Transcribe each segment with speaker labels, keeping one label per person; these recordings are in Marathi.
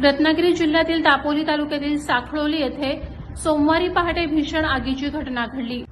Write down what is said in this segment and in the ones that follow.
Speaker 1: रत्नागिरी जिल्ह्यातील दापोली तालुक्यातील साखळोली येथे सोमवारी पहाटे भीषण आगीची घटना घडली।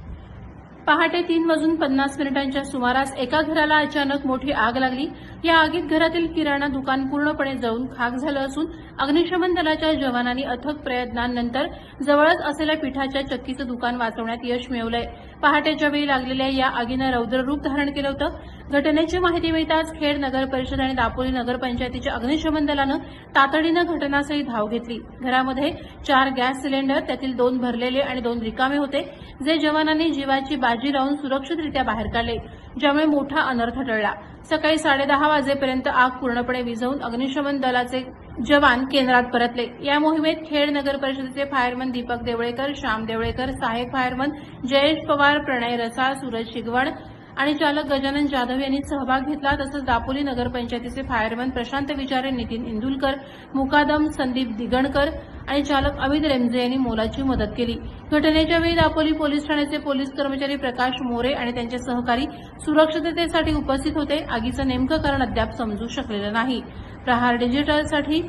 Speaker 1: पहाटे 3:50 सुमारास एका घराला अचानक मोठी आग लागली। या आगीत घरातील किराणा दुकान पूर्णपणे जळून खाक झालं असून अग्निशमन दलाच्या जवानांनी अथक प्रयत्नांनंतर जवळच असलेल्या पिठाच्या चक्कीचं दुकान वाचवण्यात यश मिळवलंय। पहाटेच्या वेळी लागलेल्या या आगीनं रौद्र रूप धारण केलं होतं। घटनेची माहिती मिळताच खेड नगर परिषद आणि दापोली नगरपंचायतीच्या अग्निशमन दलानं तातडीनं घटनास्थळी धाव घेतली। घरामध्ये 4 गॅस सिलेंडर, त्यातील 2 भरलेले आणि 2 रिकामे होते, जे जवानांनी जीवाची बाजी लावून सुरक्षितरित्या बाहेर काढले, ज्यामुळे मोठा अनर्थ टळला। सकाळी 10:30 वाजेपर्यंत आग पूर्णपणे विझवून अग्निशमन दलाचे जवान केंद्रात परतले। या मोहिमेत खेड नगर परिषदेचे फायरमन दीपक देवळेकर, श्याम देवळेकर, सहाय्यक फायरमन जयेश पवार, प्रणय रसाळ, सूरज शिगवण आणि चालक गजानन जाधव यांनी सहभाग घेतला। तसंच दापोली नगरपंचायतीचे फायरमन प्रशांत विचारे, नितीन इंदुलकर, मुकादम संदीप दिगणकर आणि चालक अमित रेमजे यांनी मोलाची मदत केली। घटनेच्या वेळी दापोली पोलीस ठाण्याचे पोलीस कर्मचारी प्रकाश मोरे आणि त्यांचे सहकारी सुरक्षिततेसाठी उपस्थित होते। आगीचं नेमकं कारण अद्याप समजू शकलेलं नाही। प्रहार डिजिटलसाठी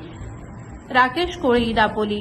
Speaker 1: राकेश कोळी, दापोली।